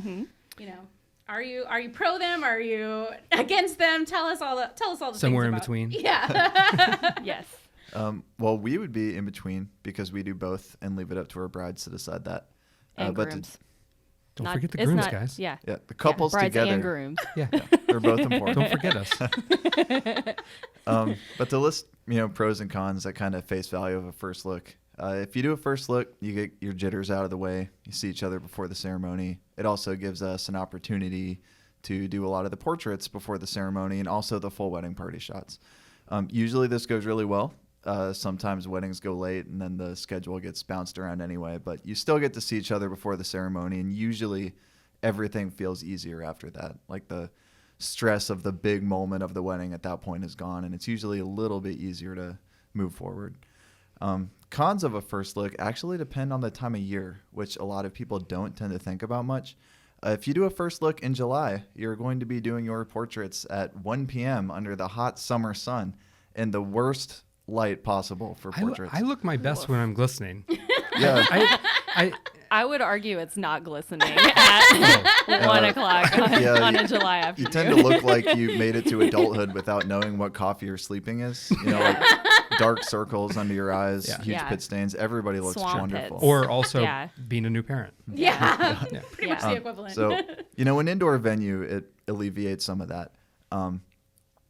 Mm-hmm. You know, are you pro them? Are you against them? Tell us all the somewhere things in between. Yeah. Yes. Well, we would be in between because we do both and leave it up to our brides to decide that. And But grooms. Don't forget the grooms, guys. Yeah. yeah, the couples brides together. and grooms. Yeah. They're both important. Don't forget us. But to list, pros and cons at kind of face value of a first look. If you do a first look, you get your jitters out of the way. You see each other before the ceremony. It also gives us an opportunity to do a lot of the portraits before the ceremony and also the full wedding party shots. Usually this goes really well. Sometimes weddings go late and then the schedule gets bounced around anyway, but you still get to see each other before the ceremony, and usually everything feels easier after that. Like the stress of the big moment of the wedding at that point is gone, and it's usually a little bit easier to move forward. Cons of a first look actually depend on the time of year, which a lot of people don't tend to think about much. If you do a first look in July, you're going to be doing your portraits at 1 p.m. under the hot summer sun in the worst light possible for portraits. I look my best when I'm glistening. Yeah. I would argue it's not glistening at 1 o'clock on a July afternoon. You tend to look like you made it to adulthood without knowing what coffee you're sleeping is. Like dark circles under your eyes, huge pit stains. Everybody looks Swamp wonderful. pits. Or also being a new parent. Yeah. Pretty much the equivalent. So, an indoor venue, it alleviates some of that.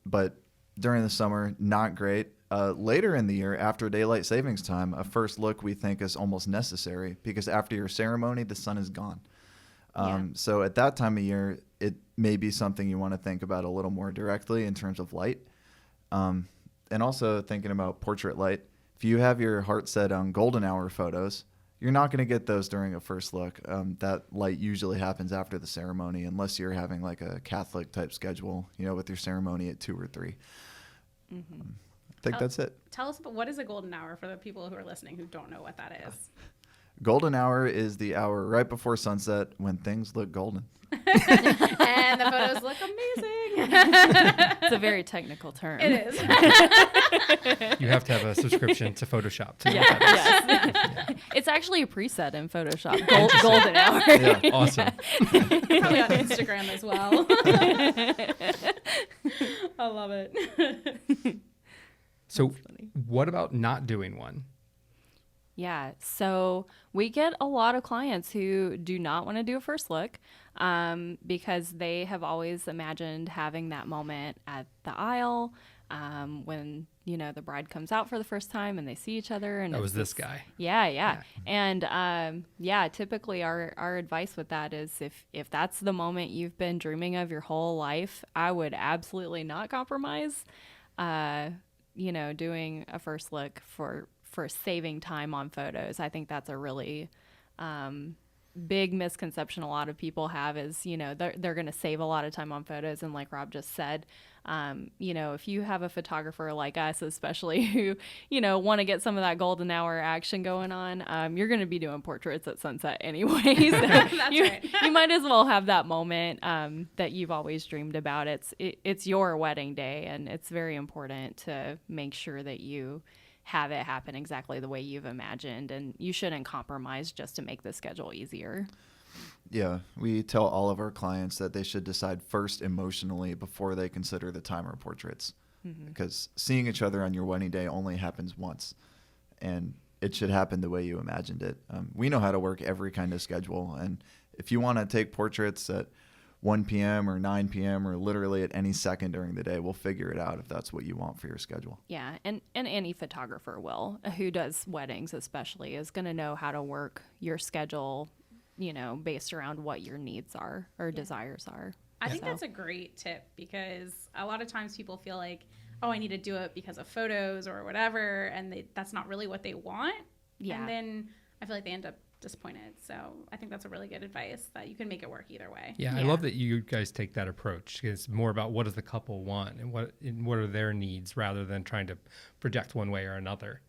But during the summer, not great. Later in the year, after daylight savings time, a first look we think is almost necessary because after your ceremony, the sun is gone. So at that time of year, it may be something you want to think about a little more directly in terms of light. And also thinking about portrait light. If you have your heart set on golden hour photos, you're not going to get those during a first look. That light usually happens after the ceremony, unless you're having like a Catholic type schedule, with your ceremony at 2 or 3. Mm-hmm. I think that's it. Tell us about what is a golden hour for the people who are listening who don't know what that is. Golden hour is the hour right before sunset when things look golden. And the photos look amazing. It's a very technical term. It is. You have to have a subscription to Photoshop. Yes. It's actually a preset in Photoshop. Golden hour. Yeah. Awesome. Probably on Instagram as well. I love it. So what about not doing one? Yeah, so we get a lot of clients who do not want to do a first look because they have always imagined having that moment at the aisle when, the bride comes out for the first time and they see each other. And that was this guy. Yeah. And typically our advice with that is if that's the moment you've been dreaming of your whole life, I would absolutely not compromise, doing a first look for saving time on photos. I think that's a really big misconception a lot of people have is, they're going to save a lot of time on photos. And like Rob just said, if you have a photographer like us, especially who, want to get some of that golden hour action going on, you're going to be doing portraits at sunset anyway. So That's right. You might as well have that moment that you've always dreamed about. It's your wedding day, and it's very important to make sure that you have it happen exactly the way you've imagined, and you shouldn't compromise just to make the schedule easier. Yeah, we tell all of our clients that they should decide first emotionally before they consider the time or portraits, because seeing each other on your wedding day only happens once, and it should happen the way you imagined it. We know how to work every kind of schedule, and if you want to take portraits at 1 p.m. or 9 p.m. or literally at any second during the day, we'll figure it out if that's what you want for your schedule. Yeah, and any photographer who does weddings especially, is going to know how to work your schedule, based around what your needs are or desires are. I think that's a great tip, because a lot of times people feel like, oh, I need to do it because of photos or whatever, and that's not really what they want. Yeah. And then I feel like they end up disappointed. So I think that's a really good advice, that you can make it work either way. Yeah, I love that you guys take that approach. It's more about what does the couple want and what are their needs, rather than trying to project one way or another.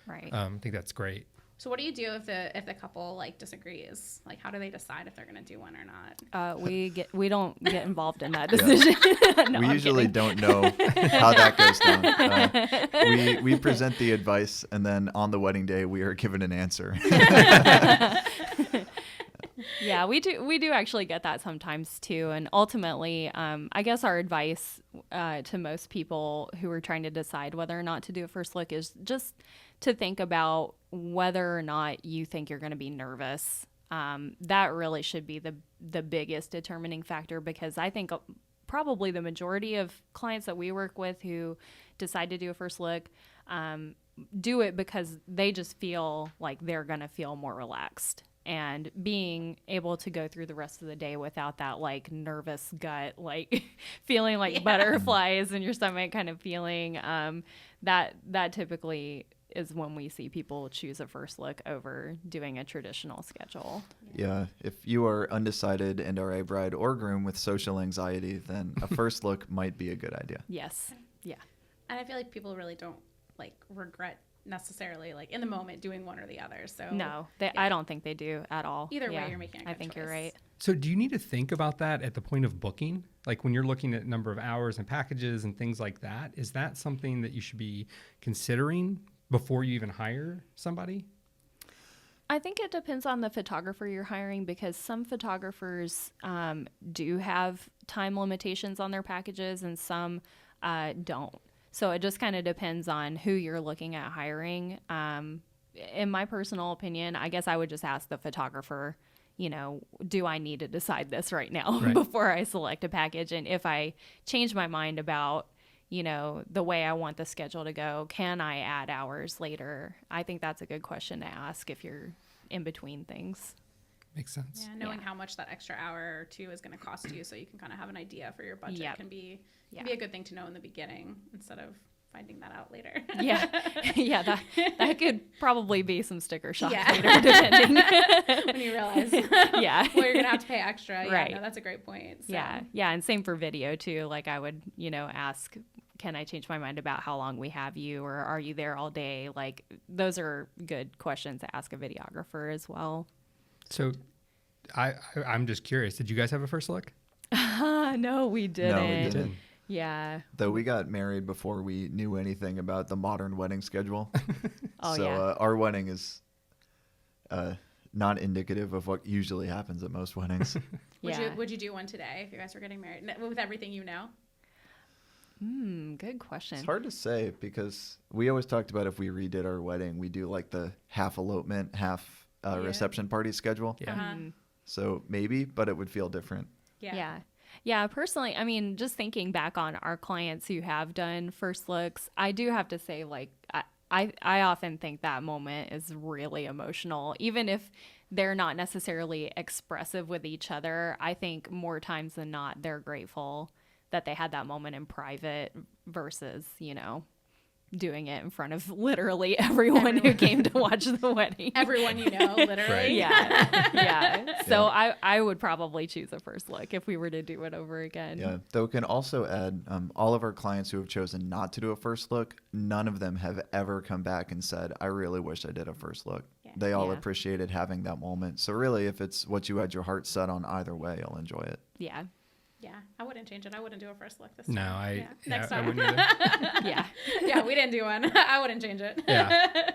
Right. I think that's great. So what do you do if the couple disagrees? How do they decide if they're going to do one or not? We don't get involved in that decision. No, we usually don't know how that goes down. We present the advice, and then on the wedding day we are given an answer. Yeah, we do actually get that sometimes too. And ultimately, I guess our advice to most people who are trying to decide whether or not to do a first look is just to think about whether or not you think you're going to be nervous. That really should be the biggest determining factor, because I think probably the majority of clients that we work with who decide to do a first look do it because they just feel like they're going to feel more relaxed. And being able to go through the rest of the day without that like nervous gut, like feeling like butterflies in your stomach kind of feeling, that typically is when we see people choose a first look over doing a traditional schedule. Yeah, if you are undecided and are a bride or groom with social anxiety, then a first look might be a good idea. Yes. Yeah. And I feel like people really don't like regret necessarily like in the moment doing one or the other. So No, I don't think they do at all. Either way, you're making a good I think choice. you're right. So do you need to think about that at the point of booking? Like when you're looking at number of hours and packages and things like that, is that something that you should be considering before you even hire somebody? I think it depends on the photographer you're hiring, because some photographers do have time limitations on their packages and some don't. So it just kind of depends on who you're looking at hiring. In my personal opinion, I guess I would just ask the photographer, do I need to decide this right now before I select a package? And if I change my mind about, the way I want the schedule to go, can I add hours later? I think that's a good question to ask if you're in between things. Makes sense. Yeah, knowing how much that extra hour or two is going to cost you, so you can kind of have an idea for your budget can be a good thing to know in the beginning instead of finding that out later. Yeah, that could probably be some sticker shock later, depending. When you realize, well, you're gonna have to pay extra. Right. Yeah, no, that's a great point. So. Yeah, and same for video too. Like I would, ask, can I change my mind about how long we have you, or are you there all day? Like those are good questions to ask a videographer as well. So I'm just curious, did you guys have a first look? No, we didn't. No, we didn't. Yeah. Though we got married before we knew anything about the modern wedding schedule. So our wedding is not indicative of what usually happens at most weddings. Would you do one today if you guys were getting married with everything you know? Good question. It's hard to say because we always talked about if we redid our wedding, we do like the half elopement, half reception party schedule. Yeah. Uh-huh. So maybe, but it would feel different. Yeah, personally, I mean, just thinking back on our clients who have done first looks, I do have to say, like, I often think that moment is really emotional. Even if they're not necessarily expressive with each other, I think more times than not, they're grateful that they had that moment in private versus, doing it in front of literally everyone who came to watch the wedding. Everyone literally. Right. Yeah. So I would probably choose a first look if we were to do it over again. Yeah. Though can also add, all of our clients who have chosen not to do a first look, none of them have ever come back and said, I really wish I did a first look. Yeah. They all appreciated having that moment. So really, if it's what you had your heart set on either way, you'll enjoy it. Yeah. Yeah, I wouldn't change it. I wouldn't do a first look this No, time. Next I time. wouldn't either. Yeah. Yeah, we didn't do one. I wouldn't change it. Yeah.